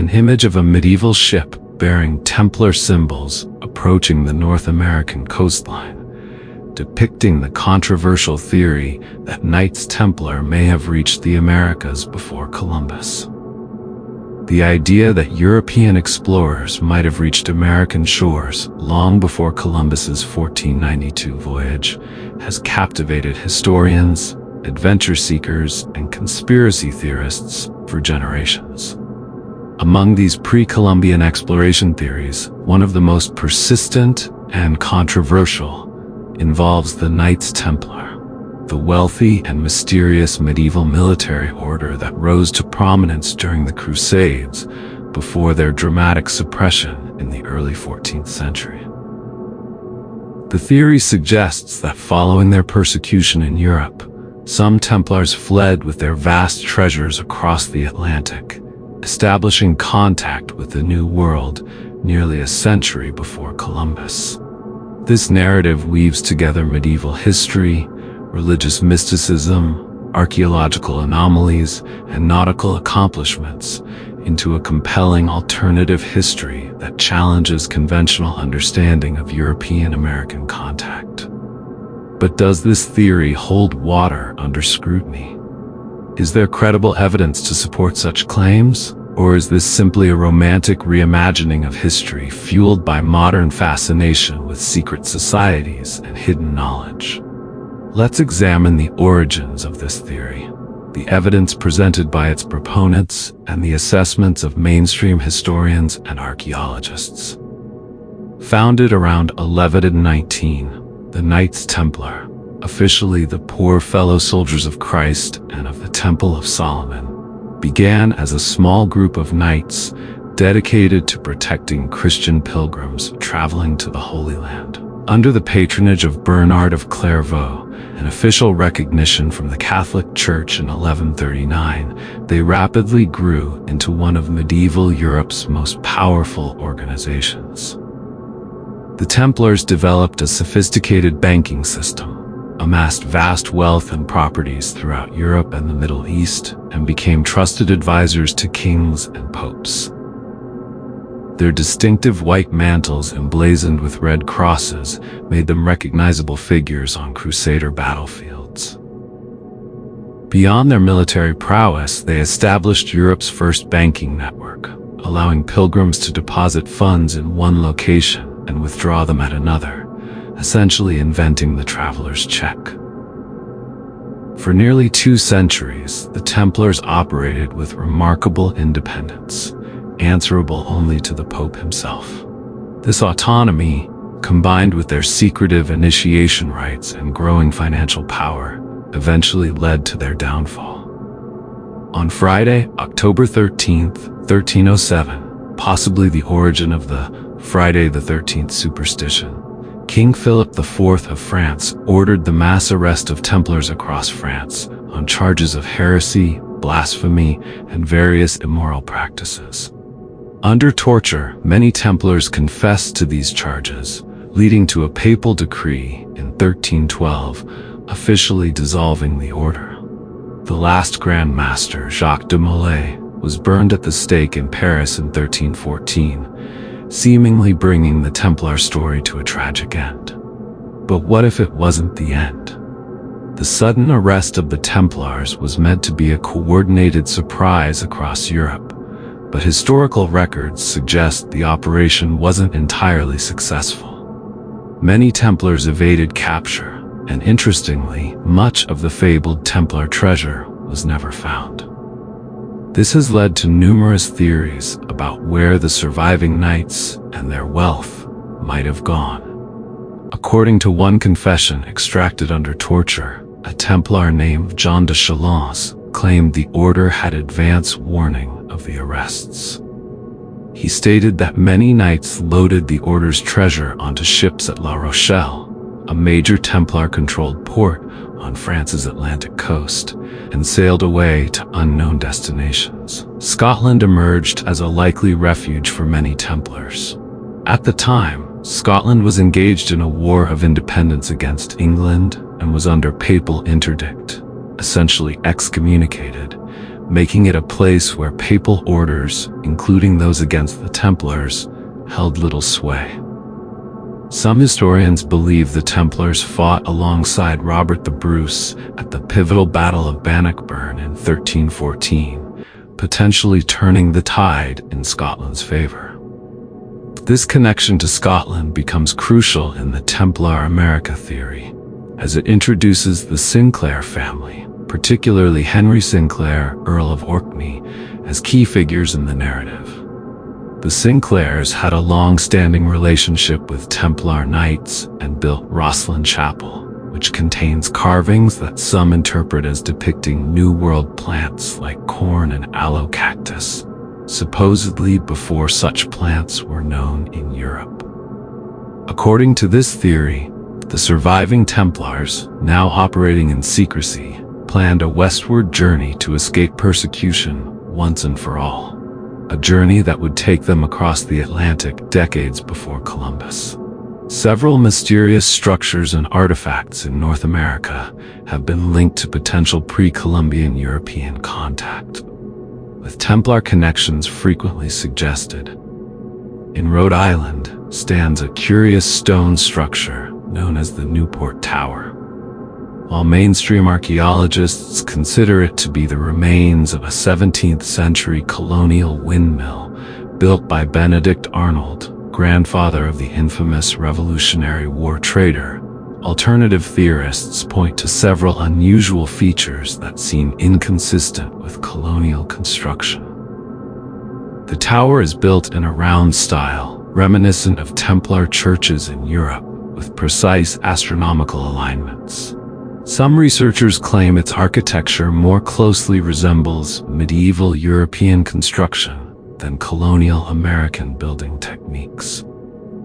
an image of a medieval ship bearing Templar symbols approaching the North American coastline, depicting the controversial theory that Knights Templar may have reached the Americas before Columbus. The idea that European explorers might have reached American shores long before Columbus's 1492 voyage has captivated historians, adventure seekers, and conspiracy theorists for generations. Among these pre-Columbian exploration theories, one of the most persistent and controversial involves the Knights Templar, the wealthy and mysterious medieval military order that rose to prominence during the Crusades before their dramatic suppression in the early 14th century. The theory suggests that following their persecution in Europe, some Templars fled with their vast treasures across the Atlantic, establishing contact with the New World nearly a century before Columbus. This narrative weaves together medieval history, religious mysticism, archaeological anomalies, and nautical accomplishments into a compelling alternative history that challenges conventional understanding of European-American contact. But does this theory hold water under scrutiny? Is there credible evidence to support such claims? Or is this simply a romantic reimagining of history fueled by modern fascination with secret societies and hidden knowledge? Let's examine the origins of this theory, the evidence presented by its proponents, and the assessments of mainstream historians and archaeologists. Founded around 1119, the Knights Templar, officially the Poor Fellow Soldiers of Christ and of the Temple of Solomon, began as a small group of knights dedicated to protecting Christian pilgrims traveling to the Holy Land. Under the patronage of Bernard of Clairvaux, an official recognition from the Catholic Church in 1139, they rapidly grew into one of medieval Europe's most powerful organizations. The Templars developed a sophisticated banking system, amassed vast wealth and properties throughout Europe and the Middle East, and became trusted advisors to kings and popes. Their distinctive white mantles emblazoned with red crosses made them recognizable figures on Crusader battlefields. Beyond their military prowess, they established Europe's first banking network, allowing pilgrims to deposit funds in one location and withdraw them at another, essentially inventing the traveler's check. For nearly 2 centuries, the Templars operated with remarkable independence, answerable only to the Pope himself. This autonomy, combined with their secretive initiation rites and growing financial power, eventually led to their downfall. On Friday, October 13th, 1307, possibly the origin of the Friday the 13th superstition, King Philip IV of France ordered the mass arrest of Templars across France on charges of heresy, blasphemy, and various immoral practices. Under torture, many Templars confessed to these charges, leading to a papal decree in 1312, officially dissolving the order. The last Grand Master, Jacques de Molay, was burned at the stake in Paris in 1314, seemingly bringing the Templar story to a tragic end. But what if it wasn't the end? The sudden arrest of the Templars was meant to be a coordinated surprise across Europe, but historical records suggest the operation wasn't entirely successful. Many Templars evaded capture, and interestingly, much of the fabled Templar treasure was never found. This has led to numerous theories about where the surviving knights and their wealth might have gone. According to one confession extracted under torture, a Templar named John de Chalons claimed the order had advance warning of the arrests. He stated that many knights loaded the order's treasure onto ships at La Rochelle, a major Templar-controlled port on France's Atlantic coast, and sailed away to unknown destinations. Scotland emerged as a likely refuge for many Templars. At the time, Scotland was engaged in a war of independence against England and was under papal interdict, essentially excommunicated, making it a place where papal orders, including those against the Templars, held little sway. Some historians believe the Templars fought alongside Robert the Bruce at the pivotal Battle of Bannockburn in 1314, potentially turning the tide in Scotland's favor. This connection to Scotland becomes crucial in the Templar America theory, as it introduces the Sinclair family, particularly Henry Sinclair, Earl of Orkney, as key figures in the narrative. The Sinclairs had a long-standing relationship with Templar Knights and built Rosslyn Chapel, which contains carvings that some interpret as depicting New World plants like corn and aloe cactus, supposedly before such plants were known in Europe. According to this theory, the surviving Templars, now operating in secrecy, planned a westward journey to escape persecution once and for all, a journey that would take them across the Atlantic decades before Columbus. Several mysterious structures and artifacts in North America have been linked to potential pre-Columbian European contact, with Templar connections frequently suggested. In Rhode Island stands a curious stone structure known as the Newport Tower. While mainstream archaeologists consider it to be the remains of a 17th century colonial windmill built by Benedict Arnold, grandfather of the infamous Revolutionary War trader, alternative theorists point to several unusual features that seem inconsistent with colonial construction. The tower is built in a round style, reminiscent of Templar churches in Europe, with precise astronomical alignments. Some researchers claim its architecture more closely resembles medieval European construction than colonial American building techniques.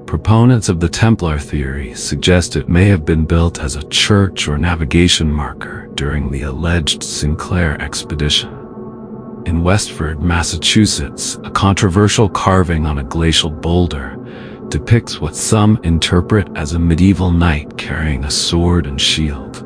Proponents of the Templar theory suggest it may have been built as a church or navigation marker during the alleged Sinclair expedition. In Westford, Massachusetts, a controversial carving on a glacial boulder depicts what some interpret as a medieval knight carrying a sword and shield.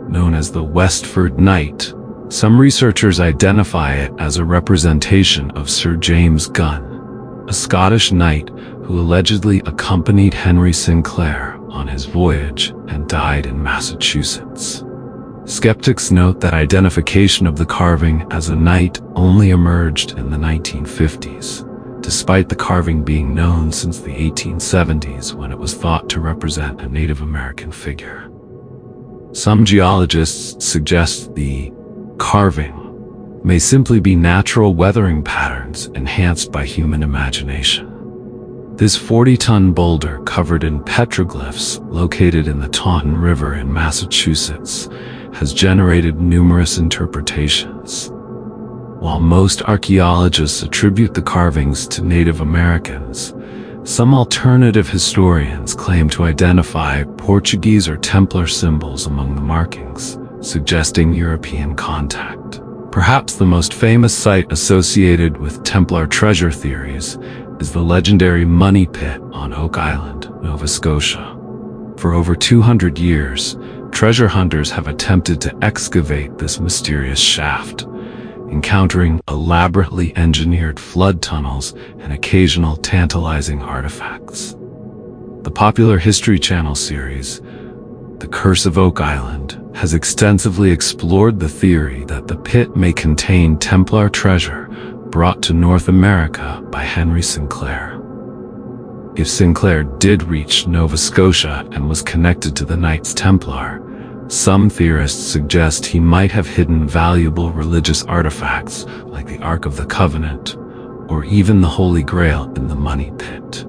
Known as the Westford Knight, some researchers identify it as a representation of Sir James Gunn, a Scottish knight who allegedly accompanied Henry Sinclair on his voyage and died in Massachusetts. Skeptics note that identification of the carving as a knight only emerged in the 1950s, despite the carving being known since the 1870s when it was thought to represent a Native American figure. Some geologists suggest the carving may simply be natural weathering patterns enhanced by human imagination. This 40-ton boulder covered in petroglyphs located in the Taunton River in Massachusetts has generated numerous interpretations. While most archaeologists attribute the carvings to Native Americans, some alternative historians claim to identify Portuguese or Templar symbols among the markings, suggesting European contact. Perhaps the most famous site associated with Templar treasure theories is the legendary Money Pit on Oak Island, Nova Scotia. For over 200 years, treasure hunters have attempted to excavate this mysterious shaft, encountering elaborately engineered flood tunnels and occasional tantalizing artifacts. The popular History Channel series, The Curse of Oak Island, has extensively explored the theory that the pit may contain Templar treasure brought to North America by Henry Sinclair. If Sinclair did reach Nova Scotia and was connected to the Knights Templar, some theorists suggest he might have hidden valuable religious artifacts like the Ark of the Covenant or even the Holy Grail in the Money Pit.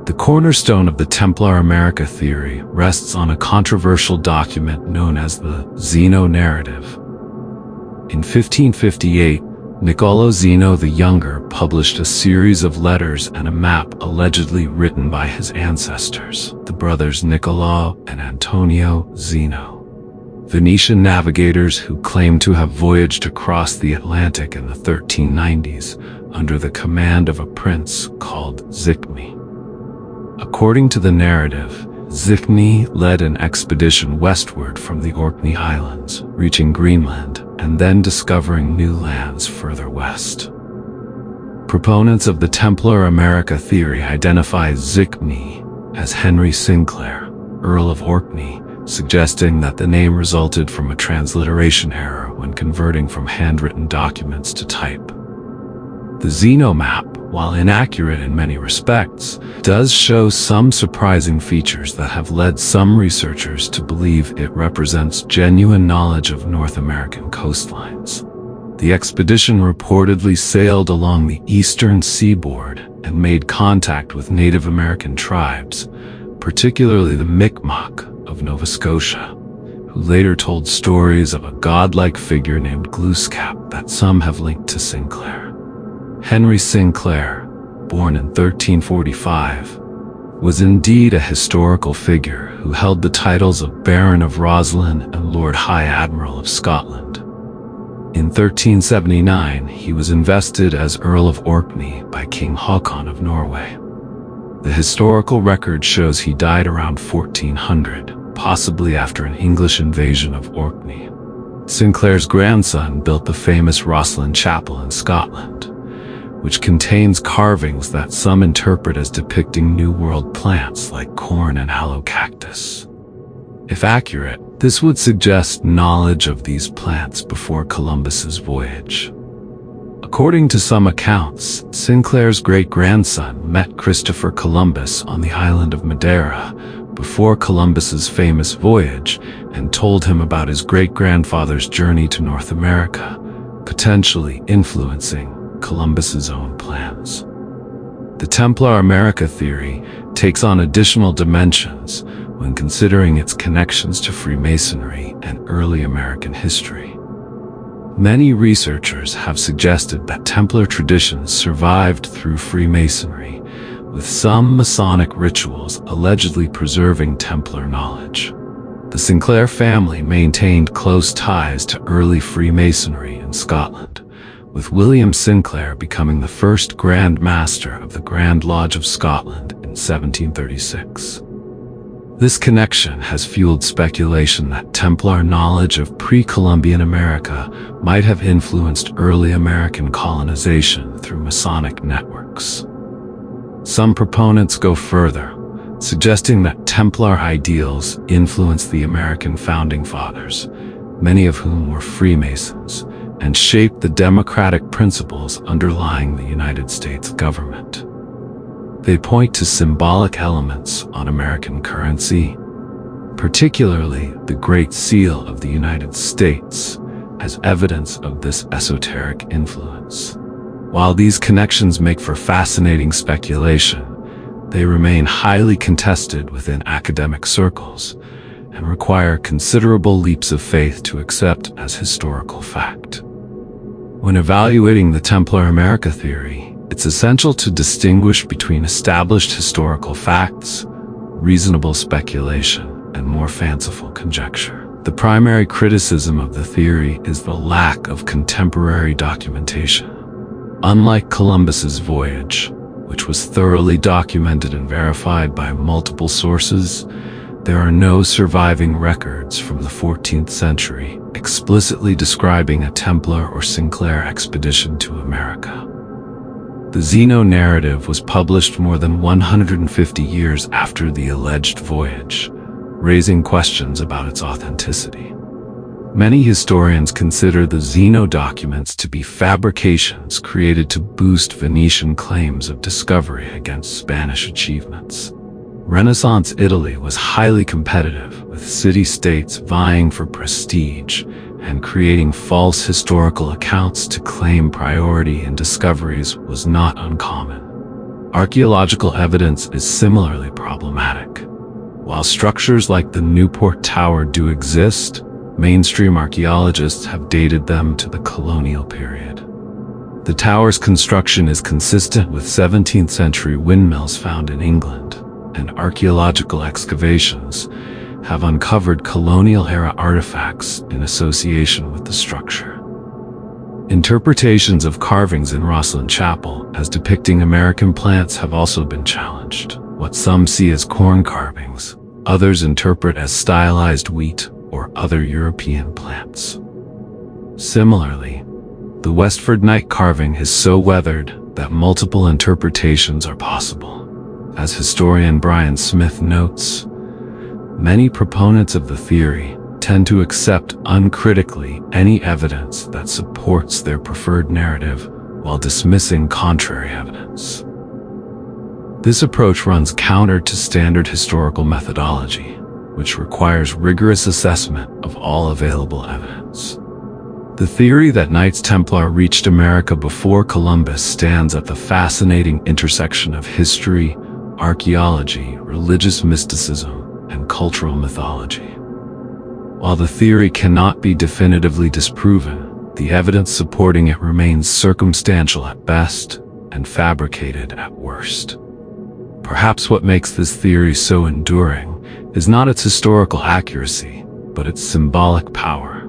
The cornerstone of the Templar America theory rests on a controversial document known as the Zeno narrative. In 1558, Niccolò Zeno the Younger published a series of letters and a map allegedly written by his ancestors, the brothers Niccolò and Antonio Zeno, Venetian navigators who claimed to have voyaged across the Atlantic in the 1390s under the command of a prince called Zicmi. According to the narrative, Zichmni led an expedition westward from the Orkney Islands, reaching Greenland and then discovering new lands further west. Proponents of the Templar America theory identify Zichmni as Henry Sinclair, Earl of Orkney, suggesting that the name resulted from a transliteration error when converting from handwritten documents to type. The xenomap, while inaccurate in many respects, does show some surprising features that have led some researchers to believe it represents genuine knowledge of North American coastlines. The expedition reportedly sailed along the eastern seaboard and made contact with Native American tribes, particularly the Mi'kmaq of Nova Scotia, who later told stories of a godlike figure named Glooskap that some have linked to Sinclair. Henry Sinclair, born in 1345, was indeed a historical figure who held the titles of Baron of Roslin and Lord High Admiral of Scotland. In 1379, he was invested as Earl of Orkney by King Haakon of Norway. The historical record shows he died around 1400, possibly after an English invasion of Orkney. Sinclair's grandson built the famous Roslin Chapel in Scotland, which contains carvings that some interpret as depicting New World plants like corn and aloe cactus. If accurate, this would suggest knowledge of these plants before Columbus's voyage. According to some accounts, Sinclair's great-grandson met Christopher Columbus on the island of Madeira before Columbus's famous voyage and told him about his great-grandfather's journey to North America, potentially influencing Columbus's own plans. The Templar America theory takes on additional dimensions when considering its connections to Freemasonry and early American history. Many researchers have suggested that Templar traditions survived through Freemasonry, with some Masonic rituals allegedly preserving Templar knowledge. The Sinclair family maintained close ties to early Freemasonry in Scotland, with William Sinclair becoming the first Grand Master of the Grand Lodge of Scotland in 1736. This connection has fueled speculation that Templar knowledge of pre-Columbian America might have influenced early American colonization through Masonic networks. Some proponents go further, suggesting that Templar ideals influenced the American founding fathers, many of whom were Freemasons, and shaped the democratic principles underlying the United States government. They point to symbolic elements on American currency, particularly the Great Seal of the United States, as evidence of this esoteric influence. While these connections make for fascinating speculation, they remain highly contested within academic circles and require considerable leaps of faith to accept as historical fact. When evaluating the Templar America theory, it's essential to distinguish between established historical facts, reasonable speculation, and more fanciful conjecture. The primary criticism of the theory is the lack of contemporary documentation. Unlike Columbus's voyage, which was thoroughly documented and verified by multiple sources, there are no surviving records from the 14th century explicitly describing a Templar or Sinclair expedition to America. The Zeno narrative was published more than 150 years after the alleged voyage, raising questions about its authenticity. Many historians consider the Zeno documents to be fabrications created to boost Venetian claims of discovery against Spanish achievements. Renaissance Italy was highly competitive, with city-states vying for prestige and creating false historical accounts to claim priority in discoveries was not uncommon. Archaeological evidence is similarly problematic. While structures like the Newport Tower do exist, mainstream archaeologists have dated them to the colonial period. The tower's construction is consistent with 17th century windmills found in England, and archaeological excavations have uncovered colonial-era artifacts in association with the structure. Interpretations of carvings in Roslin Chapel as depicting American plants have also been challenged. What some see as corn carvings Others interpret as stylized wheat or other European plants. Similarly, the Westford Knight carving is so weathered that multiple interpretations are possible. As historian Brian Smith notes, many proponents of the theory tend to accept uncritically any evidence that supports their preferred narrative while dismissing contrary evidence. This approach runs counter to standard historical methodology, which requires rigorous assessment of all available evidence. The theory that Knights Templar reached America before Columbus stands at the fascinating intersection of history, archaeology, religious mysticism, and cultural mythology. While the theory cannot be definitively disproven, the evidence supporting it remains circumstantial at best and fabricated at worst. Perhaps what makes this theory so enduring is not its historical accuracy, but its symbolic power.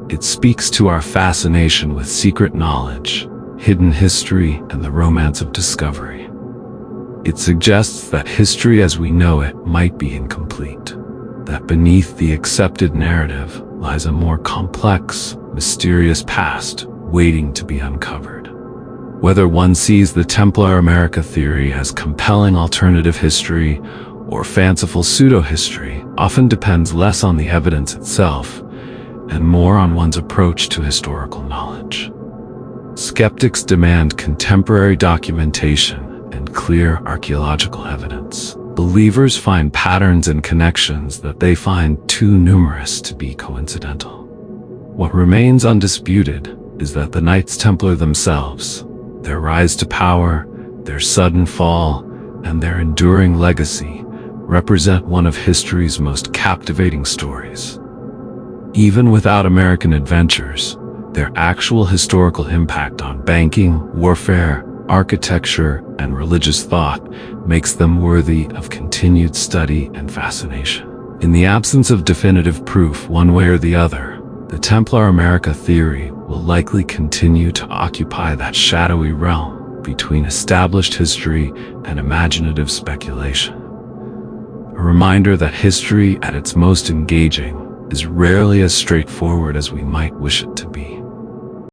It speaks to our fascination with secret knowledge, hidden history, and the romance of discovery. It suggests that history as we know it might be incomplete, that beneath the accepted narrative lies a more complex, mysterious past waiting to be uncovered. Whether one sees the Templar America theory as compelling alternative history or fanciful pseudo-history often depends less on the evidence itself and more on one's approach to historical knowledge. Skeptics demand contemporary documentation and clear archaeological evidence. Believers find patterns and connections that they find too numerous to be coincidental. What remains undisputed is that the Knights Templar themselves, their rise to power, their sudden fall, and their enduring legacy represent one of history's most captivating stories. Even without American adventures, their actual historical impact on banking, warfare, architecture, and religious thought makes them worthy of continued study and fascination. In the absence of definitive proof one way or the other, the Templar America theory will likely continue to occupy that shadowy realm between established history and imaginative speculation. A reminder that history at its most engaging is rarely as straightforward as we might wish it to be.